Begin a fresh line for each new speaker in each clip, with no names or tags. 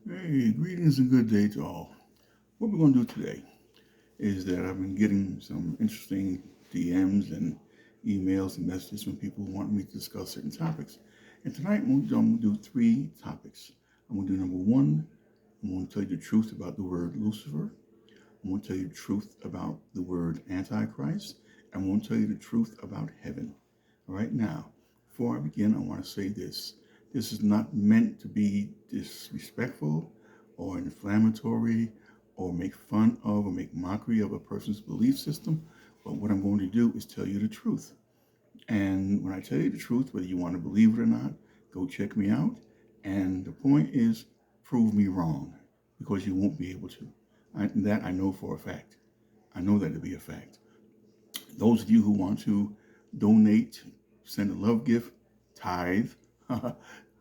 Hey, greetings and good day to all. What we're going to do today is that I've been getting some interesting DMs and emails and messages from people who want me to discuss certain topics. And tonight I'm going to do three topics. I'm going to do number one, I'm going to tell you the truth about the word Lucifer. I'm going to tell you the truth about the word Antichrist. I'm going to tell you the truth about heaven. All right, now, before I begin, I want to say this. This is not meant to be disrespectful or inflammatory or make fun of or make mockery of a person's belief system. But what I'm going to do is tell you the truth. And when I tell you the truth, whether you want to believe it or not, go check me out. And the point is, prove me wrong because you won't be able to. That I know for a fact. I know that to be a fact. Those of you who want to donate, send a love gift, tithe,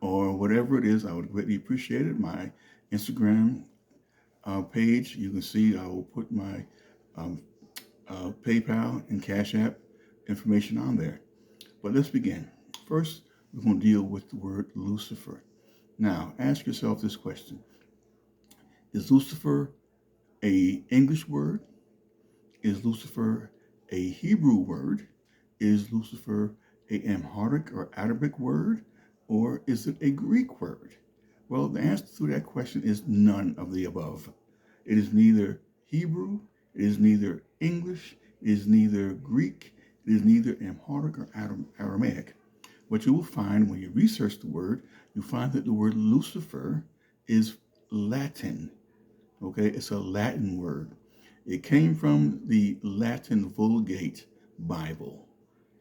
or whatever it is, I would greatly appreciate it. My Instagram page, you can see I will put my um, PayPal and Cash App information on there. But let's begin. First, we're going to deal with the word Lucifer. Now, ask yourself this question. Is Lucifer a English word? Is Lucifer a Hebrew word? Is Lucifer a Amharic or Arabic word? Or is it a Greek word? Well, the answer to that question is none of the above. It is neither Hebrew, it is neither English, it is neither Greek, it is neither Amharic or Aramaic. What you will find when you research the word, you find that the word Lucifer is Latin. Okay, it's a Latin word. It came from the Latin Vulgate Bible.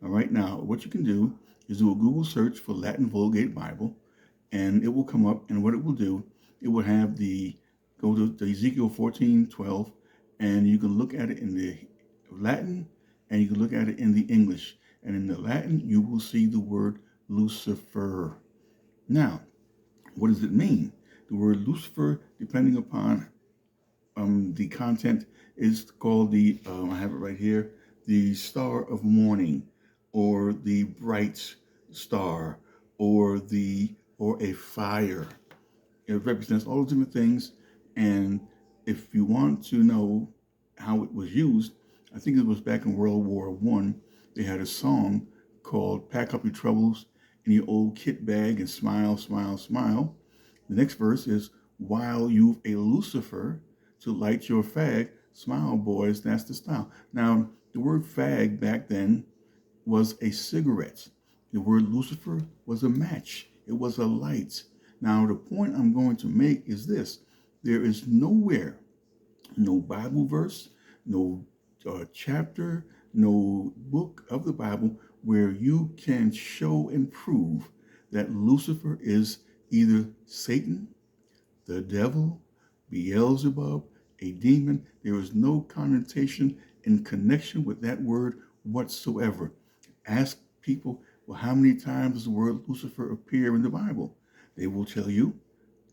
All right, now what you can do is do a Google search for Latin Vulgate Bible, and it will come up. And what it will do, it will have go to the Ezekiel 14:12, and you can look at it in the Latin, and you can look at it in the English. And in the Latin, you will see the word Lucifer. Now, what does it mean? The word Lucifer, depending upon the content, is called I have it right here, the star of morning, or the bright star, or a fire. It represents all the different things. And if you want to know how it was used, I think it was back in World War One. They had a song called "Pack Up Your Troubles in Your Old Kit Bag and Smile, Smile, Smile." The next verse is, "While you've a Lucifer to light your fag, smile, boys, that's the style." Now, the word fag back then was a cigarette. The word Lucifer was a match. It was a light. Now, the point I'm going to make is this. There is nowhere, no Bible verse, no chapter, no book of the Bible where you can show and prove that Lucifer is either Satan, the devil, Beelzebub, a demon. There is no connotation in connection with that word whatsoever. Ask people, well, how many times does the word Lucifer appear in the Bible? They will tell you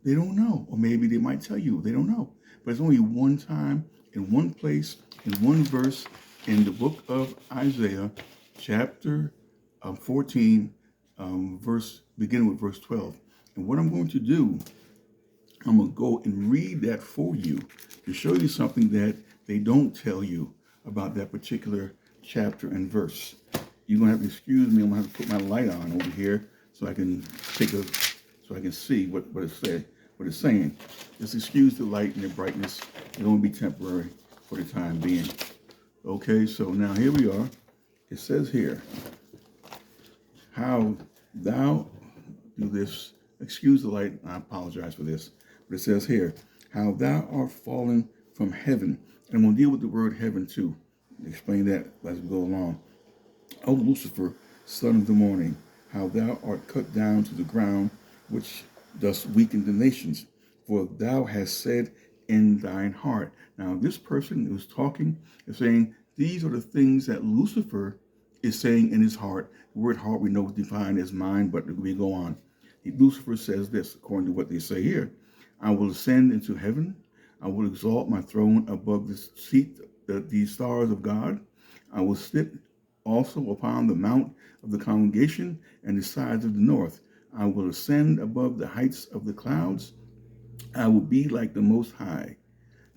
they don't know. Or maybe they might tell you they don't know. But it's only one time, in one place, in one verse in the book of Isaiah, chapter 14, beginning with verse 12. And what I'm going to do, I'm going to go and read that for you to show you something that they don't tell you about that particular chapter and verse. You're going to have to excuse me. I'm going to have to put my light on over here so I can see what it's saying. Just excuse the light and the brightness. It's going to be temporary for the time being. Okay, so now here we are. It says here, how thou do this. Excuse the light. I apologize for this. But it says here, how thou art fallen from heaven. And I'm going to deal with the word heaven too. Explain that as we go along. O Lucifer, son of the morning, how thou art cut down to the ground, which dost weaken the nations. For thou hast said in thine heart. Now, this person who's talking is saying these are the things that Lucifer is saying in his heart. The word heart we know is defined as mind, but we go on. Lucifer says this, according to what they say here. I will ascend into heaven. I will exalt my throne above the seat, the stars of God. I will sit also upon the mount of the congregation and the sides of the north. I will ascend above the heights of the clouds. I will be like the Most High.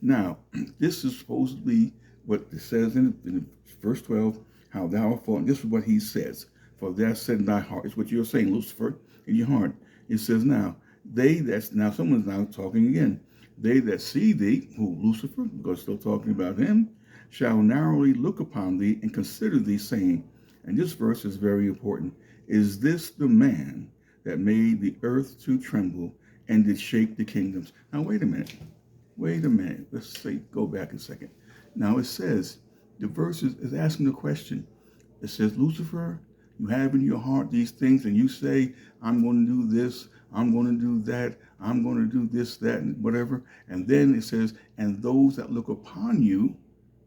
Now, this is supposedly what it says in verse 12, how thou art fallen. This is what he says. For thou said in thy heart, is what you're saying, Lucifer, in your heart. It says now, now someone's now talking again. They that see thee, who Lucifer, because still talking about him, shall narrowly look upon thee and consider thee, saying, and this verse is very important, is this the man that made the earth to tremble and did shake the kingdoms? Now, wait a minute. Let's say, go back a second. Now it says, the verse is asking the question. It says, Lucifer, you have in your heart these things, and you say, I'm going to do this, I'm going to do that, I'm going to do this, that, and whatever. And then it says, and those that look upon you,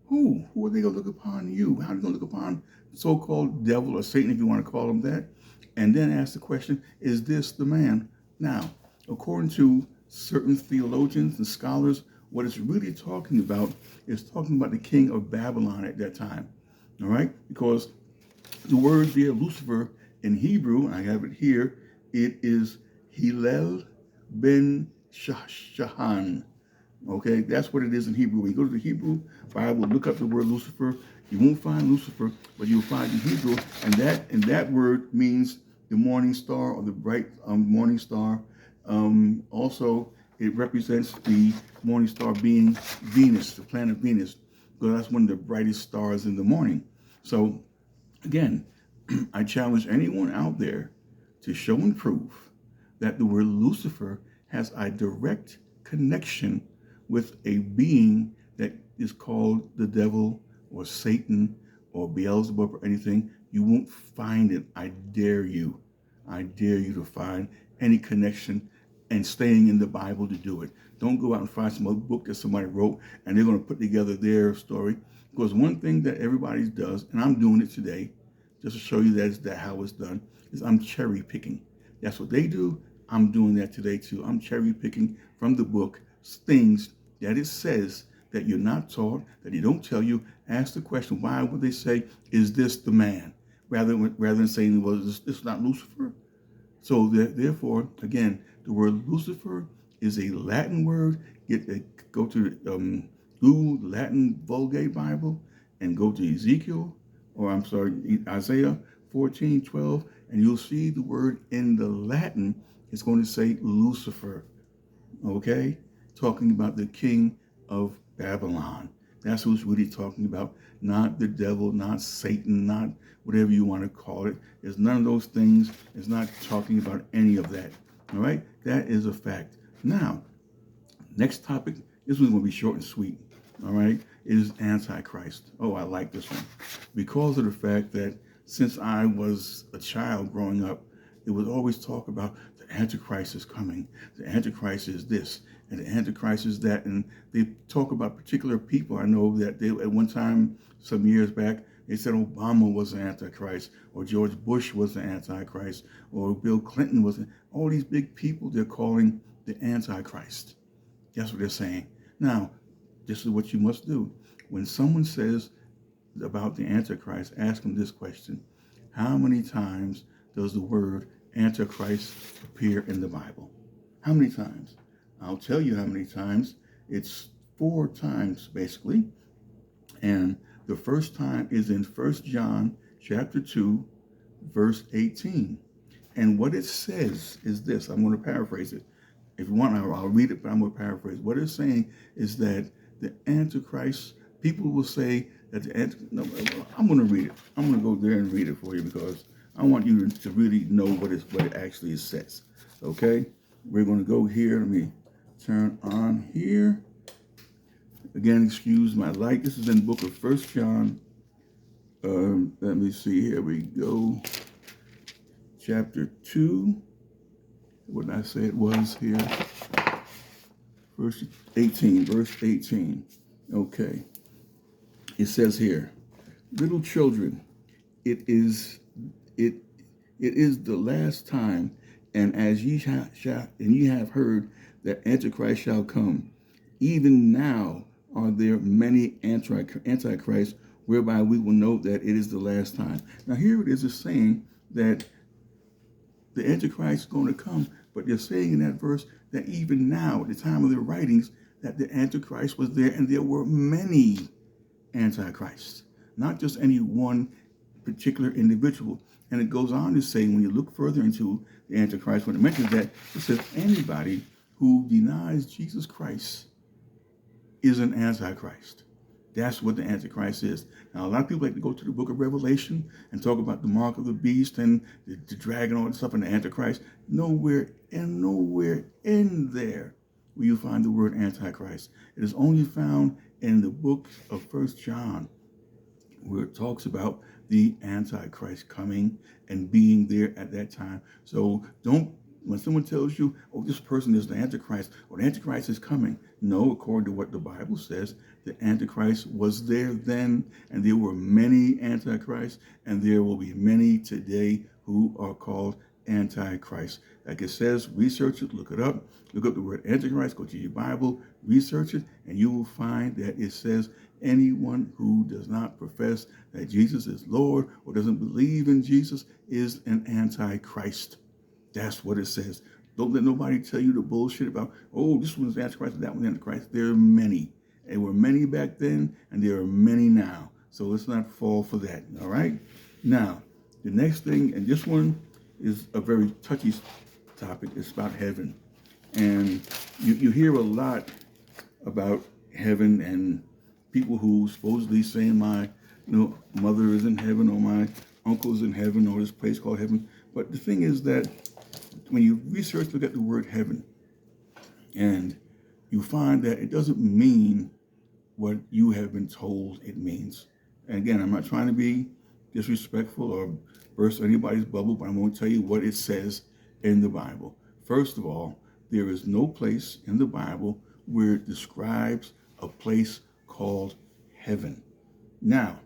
who? Who are they going to look upon you? How are they going to look upon the so-called devil or Satan, if you want to call him that? And then ask the question, is this the man? Now, according to certain theologians and scholars, what it's really talking about is talking about the king of Babylon at that time. All right? Because the word there, Lucifer, in Hebrew, and I have it here, it is Hillel ben Shahan. Okay, that's what it is in Hebrew. When you go to the Hebrew Bible, look up the word Lucifer. You won't find Lucifer, but you'll find in Hebrew, and that word means the morning star or the bright morning star. Also, it represents the morning star being Venus, the planet Venus, because that's one of the brightest stars in the morning. So, again, I challenge anyone out there to show and prove that the word Lucifer has a direct connection with a being that is called the devil or Satan or Beelzebub or anything. You won't find it. I dare you. I dare you to find any connection and staying in the Bible to do it. Don't go out and find some other book that somebody wrote and they're going to put together their story. Because one thing that everybody does, and I'm doing it today, just to show you that how it's done, is I'm cherry picking. That's what they do. I'm doing that today too. I'm cherry picking from the book things that it says that you're not taught, that they don't tell you. Ask the question, why would they say, is this the man? Rather than saying, well, this is not Lucifer. So therefore, again, the word Lucifer is a Latin word. Go to Google Latin Vulgate Bible and go to Isaiah 14:12, and you'll see the word in the Latin. It's going to say Lucifer, okay? Talking about the king of Babylon. That's who's really talking about, not the devil, not Satan, not whatever you want to call it. There's none of those things. It's not talking about any of that, all right? That is a fact. Now, next topic, this one's going to be short and sweet, all right? It is Antichrist. Oh, I like this one. Because of the fact that since I was a child growing up, it was always talk about the Antichrist is coming. The Antichrist is this, and the Antichrist is that. And they talk about particular people. I know that they, at one time, some years back, they said Obama was an Antichrist, or George Bush was the Antichrist, or Bill Clinton was. All these big people they're calling the Antichrist. That's what they're saying. Now, this is what you must do. When someone says about the Antichrist, ask them this question. How many times does the word Antichrist appear in the Bible? How many times? I'll tell you how many times. It's 4 times, basically. And the first time is in 1 John chapter 2, verse 18. And what it says is this. I'm going to paraphrase it. If you want, I'll read it, but I'm going to paraphrase. What it's saying is that the Antichrist, people will say that I'm going to read it. I'm going to go there and read it for you because I want you to really know what it actually says. Okay? We're going to go here. Let me turn on here. Again, excuse my light. This is in the book of 1 John. Let me see. Here we go. Chapter 2. What did I say it was here? Verse 18. Okay. It says here, little children, it is the last time, and as ye have heard that Antichrist shall come, even now are there many antichrists, whereby we will know that it is the last time. Now here it is saying that the Antichrist is going to come, but they're saying in that verse that even now, at the time of their writings, that the Antichrist was there, and there were many Antichrists, not just any one particular individual. And it goes on to say, when you look further into the Antichrist, when it mentions that, it says anybody who denies Jesus Christ is an Antichrist. That's what the Antichrist is. Now, a lot of people like to go to the book of Revelation and talk about the mark of the beast and the dragon, all that stuff, and the Antichrist. Nowhere in there will you find the word Antichrist. It is only found in the book of 1 John, where it talks about the Antichrist coming and being there at that time. So when someone tells you, oh, this person is the Antichrist, or the Antichrist is coming, no, according to what the Bible says, the Antichrist was there then, and there were many Antichrists, and there will be many today who are called Antichrist. Like it says, research it, look it up, look up the word Antichrist, go to your Bible, research it, and you will find that it says anyone who does not profess that Jesus is Lord or doesn't believe in Jesus is an Antichrist. That's what it says. Don't let nobody tell you the bullshit about, oh, this one's Antichrist, that one's Antichrist. There are many. There were many back then, and there are many now. So let's not fall for that, all right? Now, the next thing, and this one is a very touchy topic. It's about heaven. And you hear a lot about heaven and people who supposedly saying my mother is in heaven, or my uncle's in heaven, or this place called heaven. But the thing is that when you research, look at the word heaven, and you find that it doesn't mean what you have been told it means. And again, I'm not trying to be disrespectful or burst anybody's bubble, but I'm going to tell you what it says in the Bible. First of all, there is no place in the Bible where it describes a place called heaven. Now,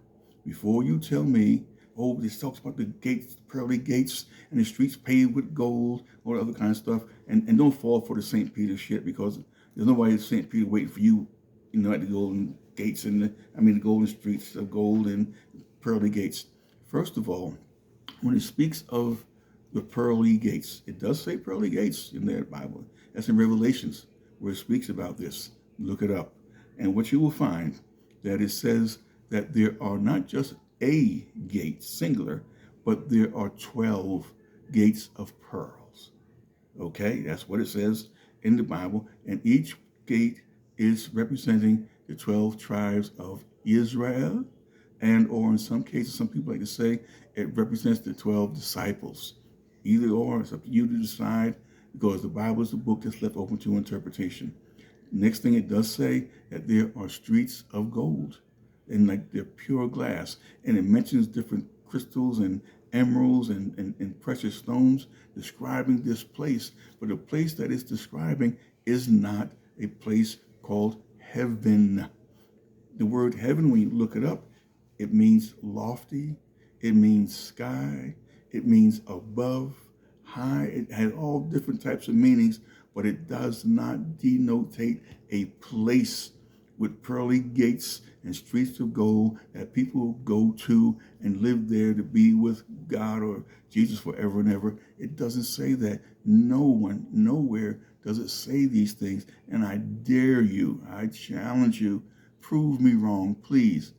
before you tell me, oh, this talks about the gates, pearly gates, and the streets paved with gold, or other kind of stuff, and don't fall for the St. Peter shit, because there's nobody at St. Peter waiting for you, at the golden gates and the golden streets of gold and pearly gates. First of all, when it speaks of the pearly gates, it does say pearly gates in the Bible. That's in Revelations, where it speaks about this. Look it up. And what you will find, that it says that there are not just a gate, singular, but there are 12 gates of pearls. Okay, that's what it says in the Bible. And each gate is representing the 12 tribes of Israel, and or in some cases, some people like to say it represents the 12 disciples. Either or, it's up to you to decide, because the Bible is a book that's left open to interpretation. Next thing, it does say that there are streets of gold, and like they're pure glass, and it mentions different crystals and emeralds and precious stones describing this place. But the place that it's describing is not a place called heaven. The word heaven, when you look it up, it means lofty, it means sky, it means above, high. It has all different types of meanings, but it does not denotate a place with pearly gates and streets of gold that people go to and live there to be with God or Jesus forever and ever. It doesn't say that. No one, nowhere does it say these things. And I dare you, I challenge you, prove me wrong, please,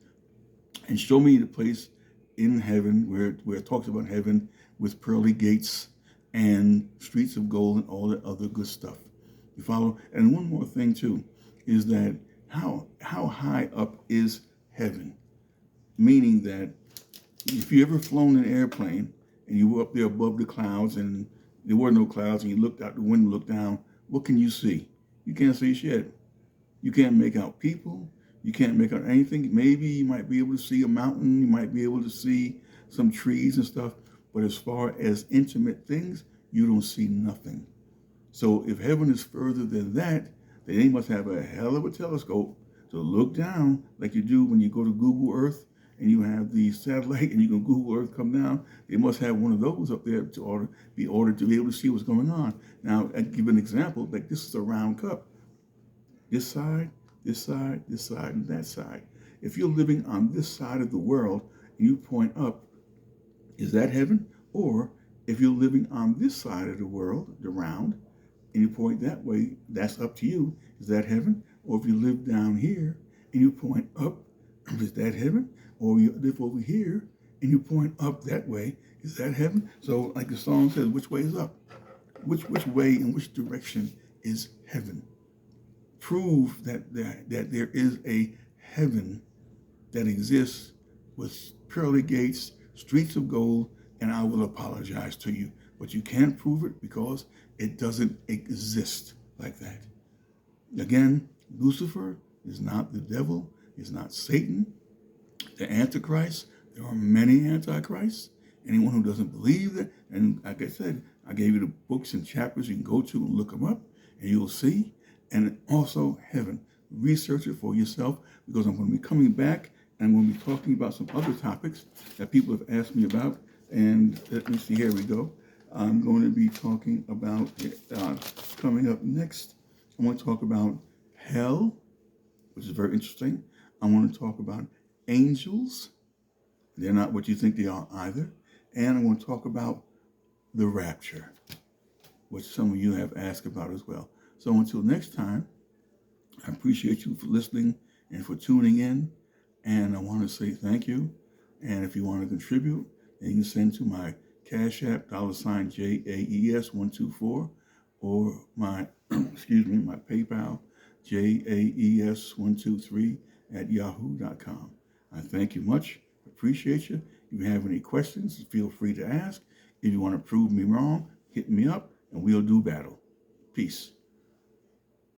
and show me the place in heaven where it talks about heaven with pearly gates and streets of gold and all that other good stuff. You follow? And one more thing too, is that how high up is heaven? Meaning that if you ever flown an airplane and you were up there above the clouds and there were no clouds and you looked out the window, looked down, what can you see? You can't see shit. You can't make out people. You can't make out anything. Maybe you might be able to see a mountain. You might be able to see some trees and stuff. But as far as intimate things, you don't see nothing. So if heaven is further than that, then they must have a hell of a telescope to look down like you do when you go to Google Earth and you have the satellite and you can Google Earth come down. They must have one of those up there to be ordered to be able to see what's going on. Now, I'll give an example. Like this is a round cup. This side, this side, this side, and that side. If you're living on this side of the world and you point up, is that heaven? Or if you're living on this side of the world, the round, and you point that way, that's up to you. Is that heaven? Or if you live down here and you point up, is that heaven? Or you live over here and you point up that way, is that heaven? So like the song says, which way is up? Which way in which direction is heaven? Prove that there is a heaven that exists with pearly gates, streets of gold, and I will apologize to you. But you can't prove it because it doesn't exist like that. Again, Lucifer is not the devil, is not Satan, the Antichrist. There are many Antichrists. Anyone who doesn't believe that, and like I said, I gave you the books and chapters you can go to and look them up, and you'll see. And also heaven. Research it for yourself, because I'm going to be coming back and I'm going to be talking about some other topics that people have asked me about. And let me see, here we go. I'm going to be talking about, coming up next, I want to talk about hell, which is very interesting. I want to talk about angels. They're not what you think they are either. And I want to talk about the rapture, which some of you have asked about as well. So until next time, I appreciate you for listening and for tuning in. And I want to say thank you. And if you want to contribute, then you can send to my Cash App, $jaes124, or my, my PayPal, jaes123@yahoo.com. I thank you much. Appreciate you. If you have any questions, feel free to ask. If you want to prove me wrong, hit me up and we'll do battle. Peace.